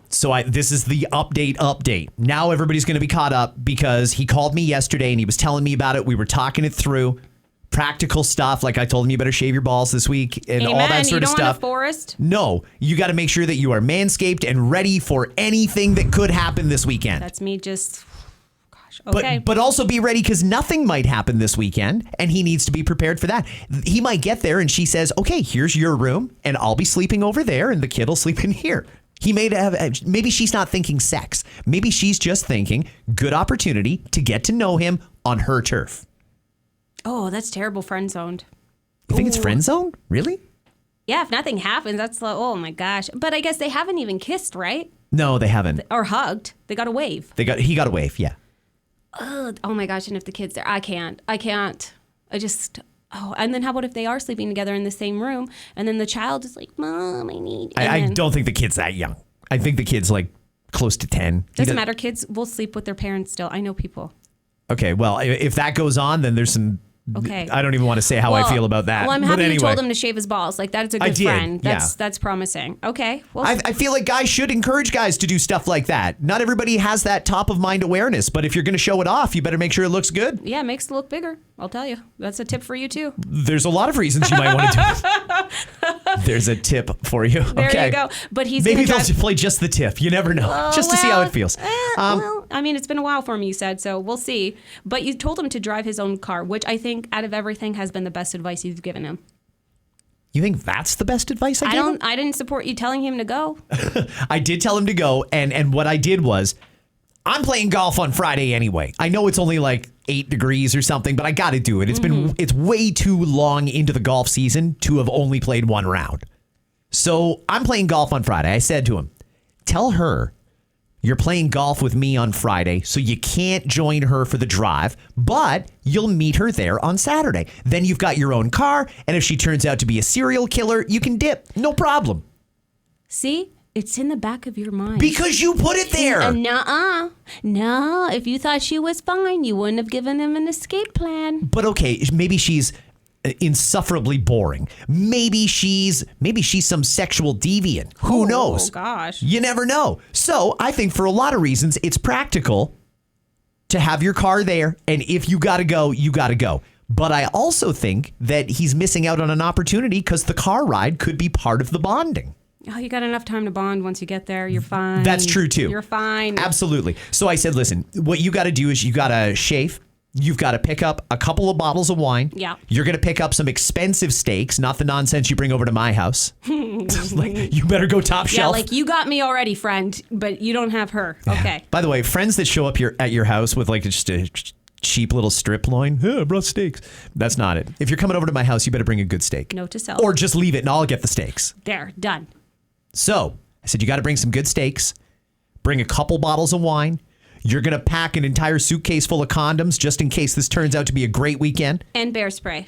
So this is the update. Now everybody's going to be caught up because he called me yesterday and he was telling me about it. We were talking it through. Practical stuff, like I told him you better shave your balls this week and all that sort of stuff. You don't want a forest? No. You got to make sure that you are manscaped and ready for anything that could happen this weekend. That's me just... Okay. But also be ready because nothing might happen this weekend and he needs to be prepared for that. He might get there and she says, okay, here's your room and I'll be sleeping over there and the kid will sleep in here. Maybe she's not thinking sex. Maybe she's just thinking good opportunity to get to know him on her turf. Oh, that's terrible. Friend zoned. You think it's friend zone? Really? Yeah, if nothing happens, that's like, oh my gosh. But I guess they haven't even kissed, right? No, they haven't. Or hugged. They got a wave. He got a wave, yeah. Ugh, oh my gosh, and if the kid's there, I can't. And then how about if they are sleeping together in the same room and then the child is like, Mom, I need. I don't think the kid's that young. I think the kid's like close to 10. Doesn't matter. Kids will sleep with their parents still. I know people. Okay, well, if that goes on, then there's some... Okay. I don't even want to say how I feel about that. Well, I'm but happy anyway. you told him to shave his balls. Like, that's a good friend. Yeah. That's promising. Okay. Well, I feel like guys should encourage guys to do stuff like that. Not everybody has that top of mind awareness, but if you're going to show it off, you better make sure it looks good. yeah, it makes it look bigger. I'll tell you. That's a tip for you, too. There's a lot of reasons you might want to do it. There's a tip for you. There okay. you go. But Maybe they'll play just the tip. You never know. Just to see how it feels. Well, I mean, it's been a while for him, you said, so we'll see. But you told him to drive his own car, which I think out of everything has been the best advice you've given him. You think that's the best advice I gave him? I didn't support you telling him to go. I did tell him to go, and what I did was, I'm playing golf on Friday anyway. I know it's only like 8 degrees or something, but I got to do it. It's way too long into the golf season to have only played one round. So I'm playing golf on Friday. I said to him, tell her you're playing golf with me on Friday, so you can't join her for the drive, but you'll meet her there on Saturday. Then you've got your own car, and if she turns out to be a serial killer, you can dip. No problem. See? It's in the back of your mind. Because you put it there. Nuh-uh. No, if you thought she was fine, you wouldn't have given him an escape plan. But okay, maybe she's insufferably boring. Maybe she's some sexual deviant. Who knows? Oh, gosh. You never know. So I think for a lot of reasons, it's practical to have your car there. And if you got to go, you got to go. But I also think that he's missing out on an opportunity because the car ride could be part of the bonding. Oh, you got enough time to bond once you get there. You're fine. That's true, too. You're fine. Absolutely. So I said, listen, what you got to do is you got to shave. You've got to pick up a couple of bottles of wine. Yeah. You're going to pick up some expensive steaks, not the nonsense you bring over to my house. Like, you better go top shelf. Yeah, like you got me already, friend, but you don't have her. Okay. By the way, friends that show up at your house with like just a cheap little strip loin, I brought steaks. That's not it. If you're coming over to my house, you better bring a good steak. Note to self. Or just leave it and I'll get the steaks. There, done. So I said, you got to bring some good steaks, bring a couple bottles of wine. You're going to pack an entire suitcase full of condoms just in case this turns out to be a great weekend. And bear spray.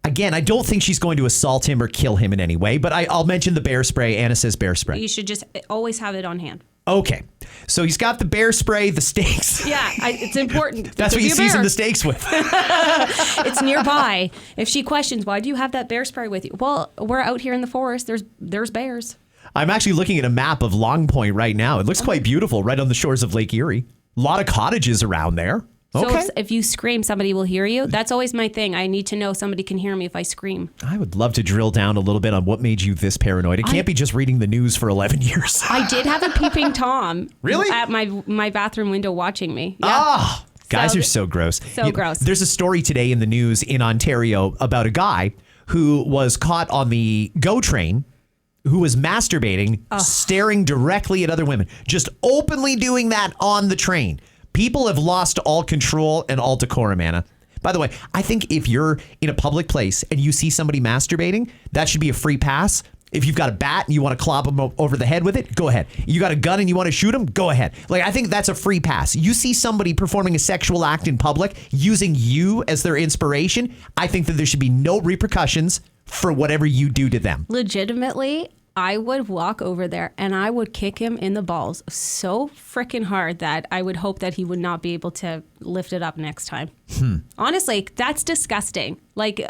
Again, I don't think she's going to assault him or kill him in any way, but I'll mention the bear spray. Anna says bear spray. You should just always have it on hand. Okay. So he's got the bear spray, the steaks. Yeah, it's important. That's what you season the steaks with. It's nearby. If she questions, why do you have that bear spray with you? Well, we're out here in the forest. There's bears. I'm actually looking at a map of Long Point right now. It looks quite beautiful right on the shores of Lake Erie. A lot of cottages around there. So Okay. if you scream, somebody will hear you. That's always my thing. I need to know somebody can hear me if I scream. I would love to drill down a little bit on what made you this paranoid. It can't be just reading the news for 11 years. I did have a peeping Tom. Really? At my bathroom window watching me. Yeah. Ah, guys are so gross. Gross. There's a story today in the news in Ontario about a guy who was caught on the GO train who was masturbating, staring directly at other women, just openly doing that on the train. People have lost all control and all decorum, Anna. By the way, I think if you're in a public place and you see somebody masturbating, that should be a free pass. If you've got a bat and you want to clop them over the head with it, go ahead. You got a gun and you want to shoot them, go ahead. Like, I think that's a free pass. You see somebody performing a sexual act in public using you as their inspiration, I think that there should be no repercussions for whatever you do to them. Legitimately, I would walk over there and I would kick him in the balls so freaking hard that I would hope that he would not be able to lift it up next time. Honestly, that's disgusting. Like,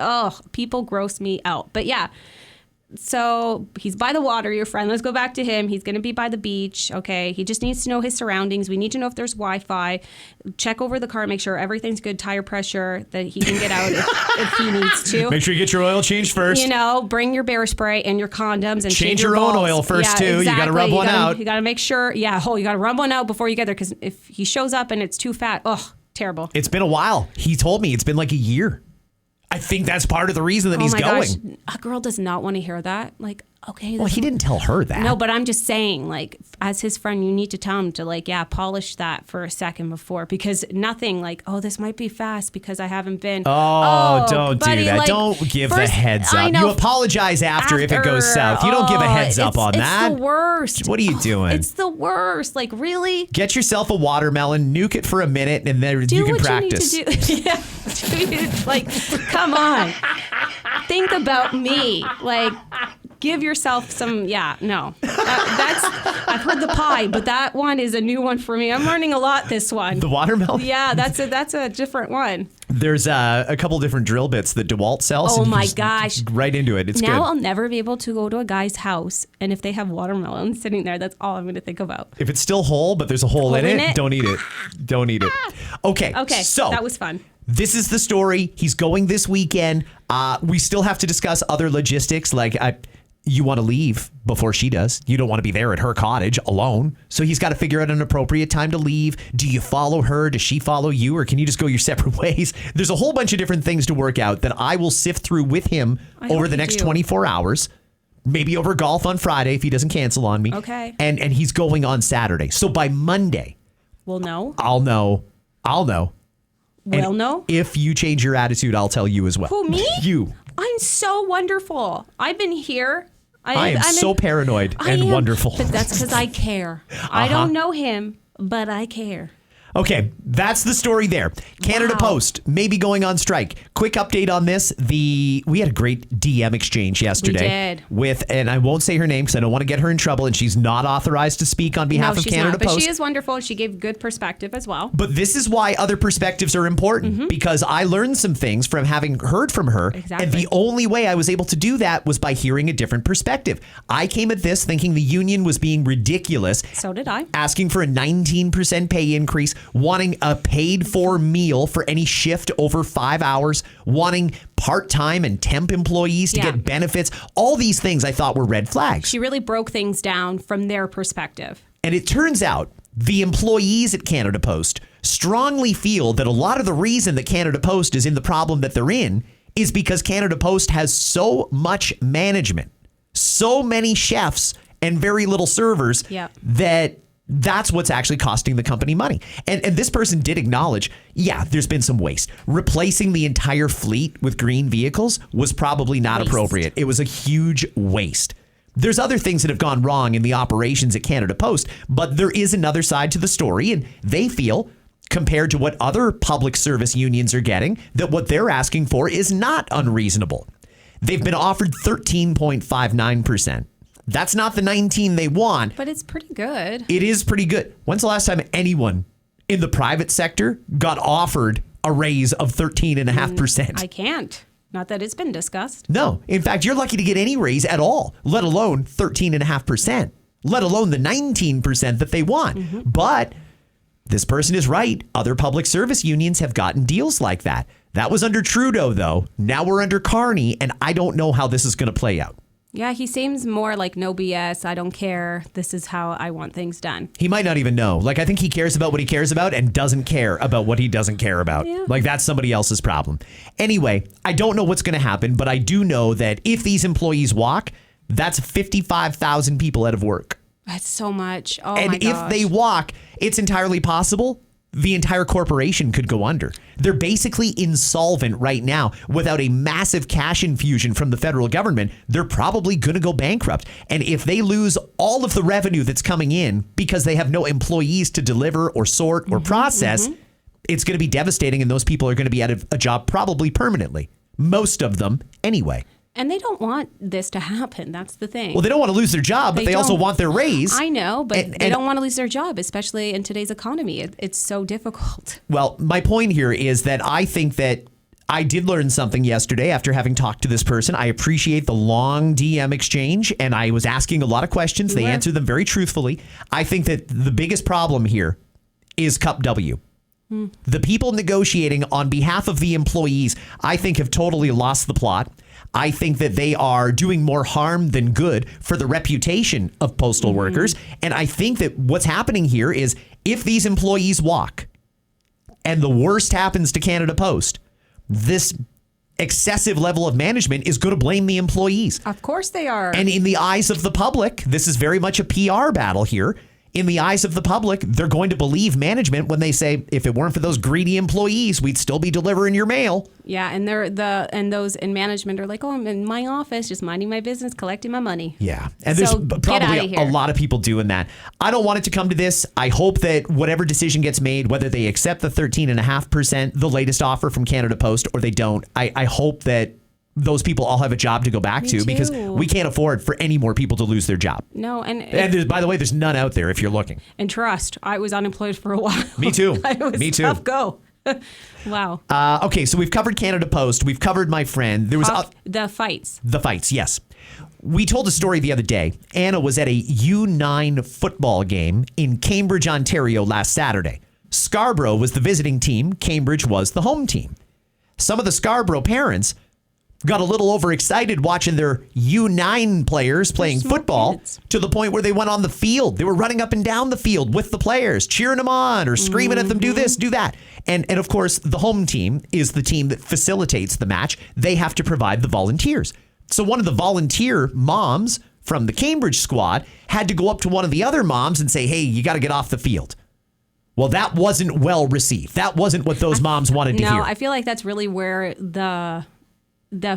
people gross me out. But yeah. So he's by the water, your friend. Let's go back to him. He's going to be by the beach. Okay. He just needs to know his surroundings. We need to know if there's Wi-Fi. Check over the car. Make sure everything's good. Tire pressure, that he can get out if he needs to. Make sure you get your oil changed first. You know, bring your bear spray and your condoms and change your own balls. oil first, too. Exactly. You got to rub one out. You got to make sure. Yeah. You got to rub one out before you get there. Because if he shows up and it's too fat, terrible. It's been a while. He told me it's been like a year. I think that's part of the reason that he's going. Gosh. A girl does not want to hear that. Like, Okay. Well, he didn't tell her that. No, but I'm just saying, like, as his friend, you need to tell him to, like, polish that for a second before, because nothing like, oh, this might be fast because I haven't been. Oh, don't buddy, do that. like, Don't give the first, heads I up. know, You apologize after if it goes south. You don't give a heads up on that. It's the worst. What are you doing? It's the worst. Like, really? Get yourself a watermelon, nuke it for a minute, and then you can practice. You need to do. Yeah. Dude, like, come on. Think about me. Like, give yourself some, no. That's I've heard the pie, but that one is a new one for me. I'm learning a lot this one. The watermelon? Yeah, that's a different one. There's a couple different drill bits that DeWalt sells. Oh my gosh. Right into it. It's now good. I'll never be able to go to a guy's house, and if they have watermelon sitting there, that's all I'm going to think about. If it's still whole, but there's a hole in it, don't eat it. Don't eat it. Okay. Okay, So that was fun. This is the story. He's going this weekend. We still have to discuss other logistics, like you want to leave before she does. You don't want to be there at her cottage alone. So he's got to figure out an appropriate time to leave. Do you follow her? Does she follow you? Or can you just go your separate ways? There's a whole bunch of different things to work out that I will sift through with him over the next 24 hours. Maybe over golf on Friday if he doesn't cancel on me. Okay. And he's going on Saturday. So by Monday, We'll know. I'll know. We'll And know. If you change your attitude, I'll tell you as well. Who, me? You. I'm so wonderful. I've been here. I am so paranoid and wonderful. But that's because I care. I don't know him, but I care. Okay, that's the story there. Canada Post may be going on strike. Quick update on this. We had a great DM exchange yesterday. We did. And I won't say her name because I don't want to get her in trouble, and she's not authorized to speak on behalf of Canada Post. But she is wonderful. She gave good perspective as well. But this is why other perspectives are important, because I learned some things from having heard from her. Exactly. And the only way I was able to do that was by hearing a different perspective. I came at this thinking the union was being ridiculous. So did I. Asking for a 19% pay increase, wanting a paid for meal for any shift over 5 hours, wanting part-time and temp employees to get benefits. All these things I thought were red flags. She really broke things down from their perspective. And it turns out the employees at Canada Post strongly feel that a lot of the reason that Canada Post is in the problem that they're in is because Canada Post has so much management, so many chefs and very little servers that's what's actually costing the company money. And this person did acknowledge, there's been some waste. Replacing the entire fleet with green vehicles was probably not appropriate. It was a huge waste. There's other things that have gone wrong in the operations at Canada Post, but there is another side to the story, and they feel, compared to what other public service unions are getting, that what they're asking for is not unreasonable. They've been offered 13.59%. That's not the 19 they want. But it's pretty good. It is pretty good. When's the last time anyone in the private sector got offered a raise of 13.5%? I can't. Not that it's been discussed. No. In fact, you're lucky to get any raise at all, let alone 13.5%, let alone the 19% that they want. But this person is right. Other public service unions have gotten deals like that. That was under Trudeau, though. Now we're under Carney, and I don't know how this is going to play out. Yeah, he seems more like no BS. I don't care. This is how I want things done. He might not even know. Like, I think he cares about what he cares about and doesn't care about what he doesn't care about. Yeah. Like, that's somebody else's problem. Anyway, I don't know what's going to happen, but I do know that if these employees walk, that's 55,000 people out of work. That's so much. Oh, and my gosh. if they walk, it's entirely possible the entire corporation could go under. They're basically insolvent right now. Without a massive cash infusion from the federal government, they're probably going to go bankrupt. And if they lose all of the revenue that's coming in because they have no employees to deliver or sort or process, it's going to be devastating, and those people are going to be out of a job probably permanently. Most of them anyway. And they don't want this to happen. That's the thing. Well, they don't want to lose their job, but they also want their raise. I know, but they don't want to lose their job, especially in today's economy. It's so difficult. Well, my point here is that I think that I did learn something yesterday after having talked to this person. I appreciate the long DM exchange, and I was asking a lot of questions. They answered them very truthfully. I think that the biggest problem here is Cup W. The people negotiating on behalf of the employees, I think, have totally lost the plot. I think that they are doing more harm than good for the reputation of postal workers. And I think that what's happening here is if these employees walk and the worst happens to Canada Post, this excessive level of management is going to blame the employees. Of course they are. And in the eyes of the public, this is very much a PR battle here. In the eyes of the public, they're going to believe management when they say, if it weren't for those greedy employees, we'd still be delivering your mail. Yeah, and those in management are like, oh, I'm in my office, just minding my business, collecting my money. Yeah, and there's probably a lot of people doing that. I don't want it to come to this. I hope that whatever decision gets made, whether they accept the 13.5%, the latest offer from Canada Post, or they don't, I hope that those people all have a job to go back to, because we can't afford for any more people to lose their job. No, and by the way, there's none out there if you're looking. And trust, I was unemployed for a while. Me too. Me too. Tough go. Wow. Okay, so we've covered Canada Post. We've covered my friend. There was the fights. The fights, yes. We told a story the other day. Anna was at a U9 football game in Cambridge, Ontario last Saturday. Scarborough was the visiting team. Cambridge was the home team. Some of the Scarborough parents got a little overexcited watching their U9 players playing football to the point where they went on the field. They were running up and down the field with the players, cheering them on or screaming at them, do this, do that. And of course, the home team is the team that facilitates the match. They have to provide the volunteers. So one of the volunteer moms from the Cambridge squad had to go up to one of the other moms and say, hey, you got to get off the field. Well, that wasn't well received. That wasn't what those moms wanted to hear. No, I feel like that's really where the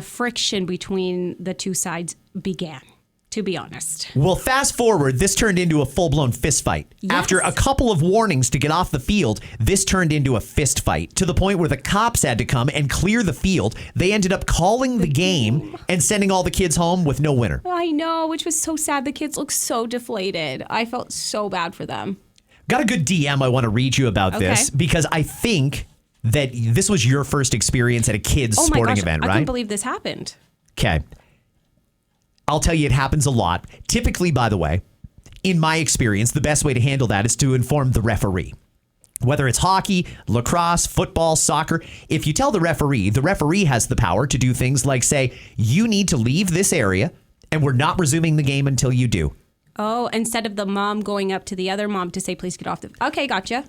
friction between the two sides began, to be honest. Well, fast forward, this turned into a full-blown fist fight. Yes. After a couple of warnings to get off the field, this turned into a fist fight to the point where the cops had to come and clear the field. They ended up calling the game and sending all the kids home with no winner. I know, which was so sad. The kids looked so deflated. I felt so bad for them. Got a good DM I want to read you about this, because I think that this was your first experience at a kid's sporting event, right? I can't believe this happened. Okay. I'll tell you, it happens a lot. Typically, by the way, in my experience, the best way to handle that is to inform the referee. Whether it's hockey, lacrosse, football, soccer, if you tell the referee has the power to do things like say, you need to leave this area and we're not resuming the game until you do. Oh, instead of the mom going up to the other mom to say, please get off the... Okay, gotcha.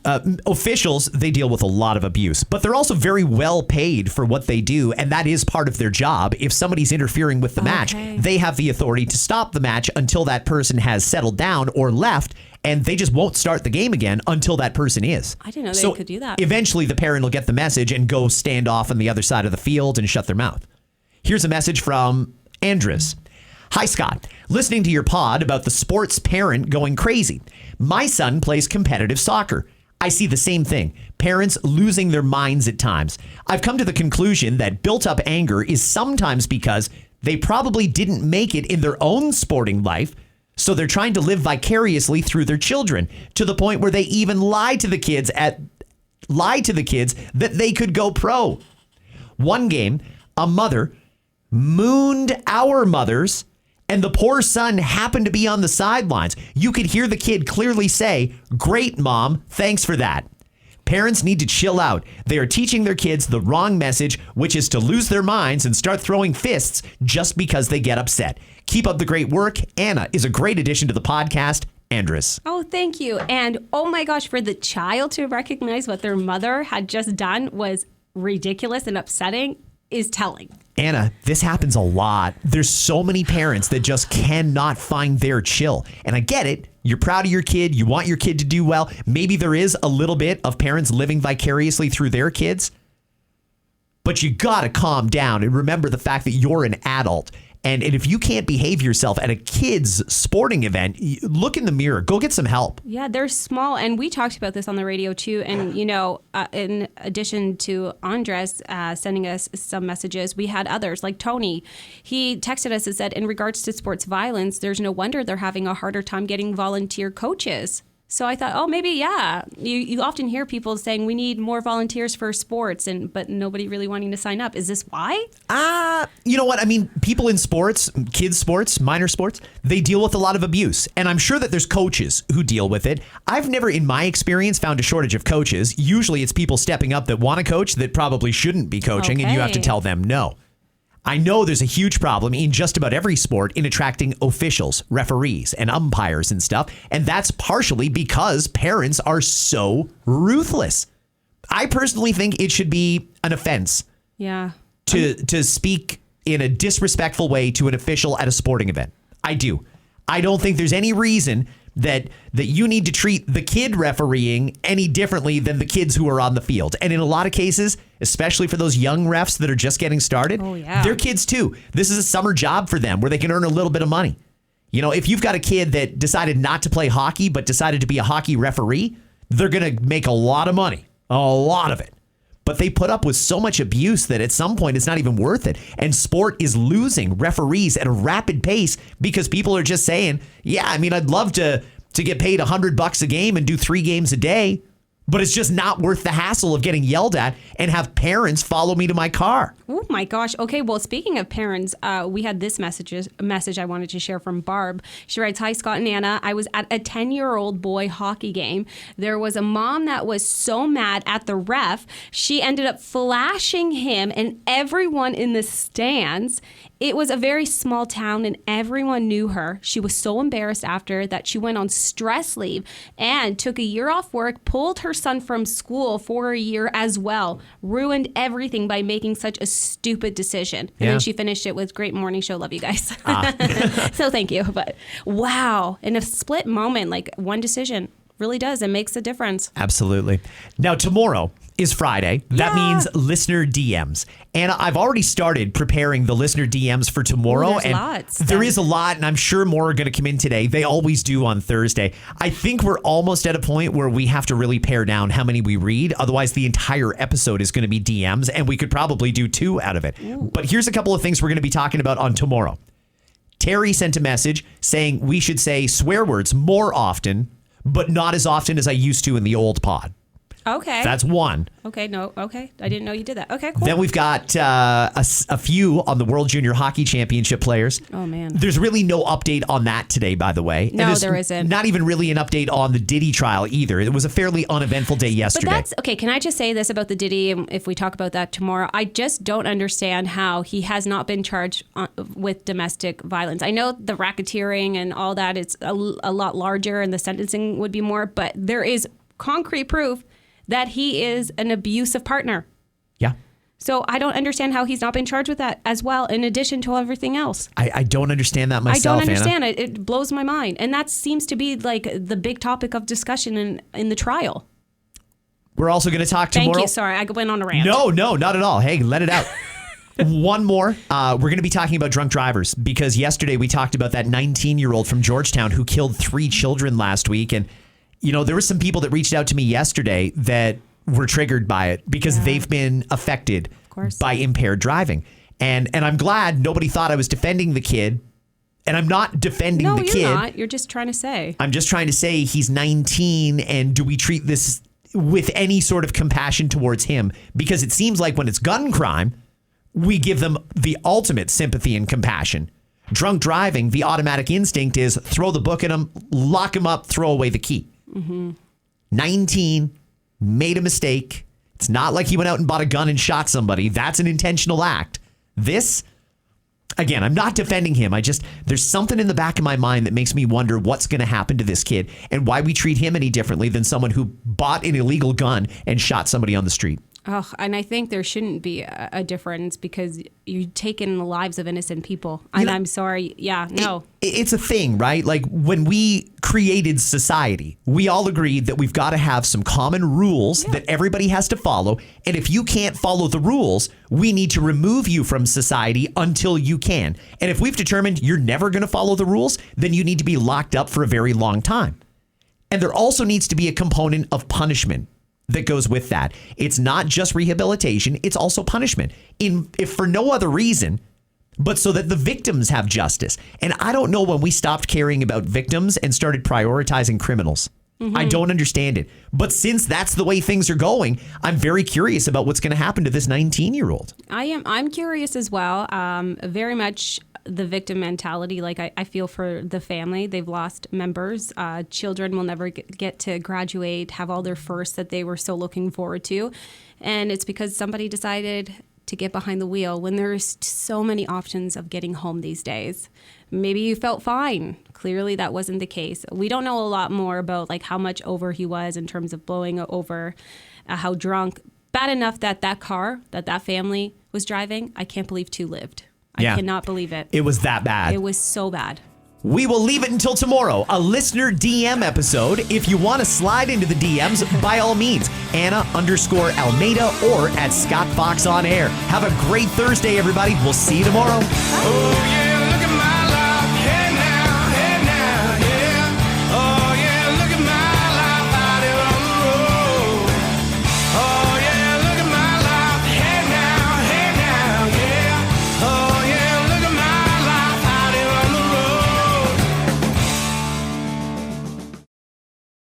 Officials, they deal with a lot of abuse, but they're also very well paid for what they do, and that is part of their job. If somebody's interfering with the match, they have the authority to stop the match until that person has settled down or left, and they just won't start the game again until that person is. I didn't know they could do that. Eventually, the parent will get the message and go stand off on the other side of the field and shut their mouth. Here's a message from Andres. Hi, Scott. Listening to your pod about the sports parent going crazy. My son plays competitive soccer. I see the same thing. Parents losing their minds at times. I've come to the conclusion that built-up anger is sometimes because they probably didn't make it in their own sporting life, so they're trying to live vicariously through their children, to the point where they even lie to the kids that they could go pro. One game, a mother mooned our mothers, and the poor son happened to be on the sidelines. You could hear the kid clearly say, "Great, Mom, thanks for that." Parents need to chill out. They are teaching their kids the wrong message, which is to lose their minds and start throwing fists just because they get upset. Keep up the great work. Anna is a great addition to the podcast. Andres. Oh, thank you. And oh my gosh, for the child to recognize what their mother had just done was ridiculous and upsetting is telling. Anna, this happens a lot. There's so many parents that just cannot find their chill. And I get it. You're proud of your kid. You want your kid to do well. Maybe there is a little bit of parents living vicariously through their kids. But you got to calm down and remember the fact that you're an adult. And if you can't behave yourself at a kid's sporting event, look in the mirror. Go get some help. Yeah, they're small. And we talked about this on the radio, too. And, you know, in addition to Andres sending us some messages, we had others like Tony. He texted us and said, in regards to sports violence, there's no wonder they're having a harder time getting volunteer coaches. So I thought, oh, maybe, yeah. You often hear people saying we need more volunteers for sports, but nobody really wanting to sign up. Is this why? You know what? I mean, people in sports, kids sports, minor sports, they deal with a lot of abuse. And I'm sure that there's coaches who deal with it. I've never, in my experience, found a shortage of coaches. Usually it's people stepping up that want to coach that probably shouldn't be coaching, and you have to tell them no. I know there's a huge problem in just about every sport in attracting officials, referees, and umpires and stuff. And that's partially because parents are so ruthless. I personally think it should be an offense. Yeah. to speak in a disrespectful way to an official at a sporting event. I do. I don't think there's any reason that you need to treat the kid refereeing any differently than the kids who are on the field. And in a lot of cases, especially for those young refs that are just getting started, they're kids too. This is a summer job for them where they can earn a little bit of money. You know, if you've got a kid that decided not to play hockey but decided to be a hockey referee, they're going to make a lot of money, a lot of it. But they put up with so much abuse that at some point it's not even worth it. And sport is losing referees at a rapid pace because people are just saying, yeah, I mean, I'd love to get paid $100 a game and do 3 games a day, but it's just not worth the hassle of getting yelled at and have parents follow me to my car. Oh my gosh. Okay, well, speaking of parents, we had this message I wanted to share from Barb. She writes, "Hi, Scott and Anna. I was at a 10-year-old boy hockey game. There was a mom that was so mad at the ref, she ended up flashing him and everyone in the stands. It was a very small town and everyone knew her. She was so embarrassed after that she went on stress leave and took a year off work, pulled her son from school for a year as well, ruined everything by making such a stupid decision." And then she finished it with, "Great morning show. Love you guys." So thank you. But wow. In a split moment, like one decision really does. It makes a difference. Absolutely. Now, tomorrow is Friday. That means listener DMs. And I've already started preparing the listener DMs for tomorrow. There's lots. There is a lot, and I'm sure more are going to come in today. They always do on Thursday. I think we're almost at a point where we have to really pare down how many we read. Otherwise, the entire episode is going to be DMs, and we could probably do 2 out of it. Ooh. But here's a couple of things we're going to be talking about on tomorrow. Terry sent a message saying we should say swear words more often, but not as often as I used to in the old pod. Okay. That's one. Okay, no, okay. I didn't know you did that. Okay, cool. Then we've got a few on the World Junior Hockey Championship players. Oh, man. There's really no update on that today, by the way. No, there isn't. Not even really an update on the Diddy trial either. It was a fairly uneventful day yesterday. But that's, okay, can I just say this about the Diddy, if we talk about that tomorrow? I just don't understand how he has not been charged with domestic violence. I know the racketeering and all that, it's a lot larger and the sentencing would be more, but there is concrete proof that he is an abusive partner. Yeah. So I don't understand how he's not been charged with that as well, in addition to everything else. I don't understand that myself, I don't understand Anna. it. It blows my mind. And that seems to be like the big topic of discussion in the trial. We're also going to talk tomorrow. Thank you. Sorry, I went on a rant. No, not at all. Hey, let it out. One more. We're going to be talking about drunk drivers because yesterday we talked about that 19-year-old from Georgetown who killed 3 children last week. And you know, there were some people that reached out to me yesterday that were triggered by it because they've been affected by impaired driving. And I'm glad nobody thought I was defending the kid. And I'm not defending the kid. No, you're not. You're just trying to say. I'm just trying to say he's 19, and do we treat this with any sort of compassion towards him? Because it seems like when it's gun crime, we give them the ultimate sympathy and compassion. Drunk driving, the automatic instinct is throw the book at him, lock him up, throw away the key. 19, made a mistake. It's not like he went out and bought a gun and shot somebody. That's an intentional act. This, again, I'm not defending him. There's something in the back of my mind that makes me wonder what's going to happen to this kid and why we treat him any differently than someone who bought an illegal gun and shot somebody on the street. Oh, and I think there shouldn't be a difference because you've taken the lives of innocent people. And I'm sorry. Yeah, no. It's a thing, right? Like when we created society, we all agreed that we've got to have some common rules that everybody has to follow. And if you can't follow the rules, we need to remove you from society until you can. And if we've determined you're never going to follow the rules, then you need to be locked up for a very long time. And there also needs to be a component of punishment that goes with that. It's not just rehabilitation, it's also punishment. If for no other reason, but so that the victims have justice. And I don't know when we stopped caring about victims and started prioritizing criminals. I don't understand it. But since that's the way things are going, I'm very curious about what's going to happen to this 19-year-old. I'm curious as well. Very much the victim mentality. Like I feel for the family. They've lost members. Children will never get to graduate, have all their firsts that they were so looking forward to. And it's because somebody decided to get behind the wheel when there's so many options of getting home these days. Maybe you felt fine. Clearly that wasn't the case. We don't know a lot more about like how much over he was in terms of blowing over, how drunk. Bad enough that car, that family was driving. I can't believe 2 lived. Yeah. I cannot believe it. It was that bad. It was so bad. We will leave it until tomorrow, a listener DM episode. If you want to slide into the DMs, by all means, Anna_Almeida or at Scott Fox on air. Have a great Thursday, everybody. We'll see you tomorrow. Bye.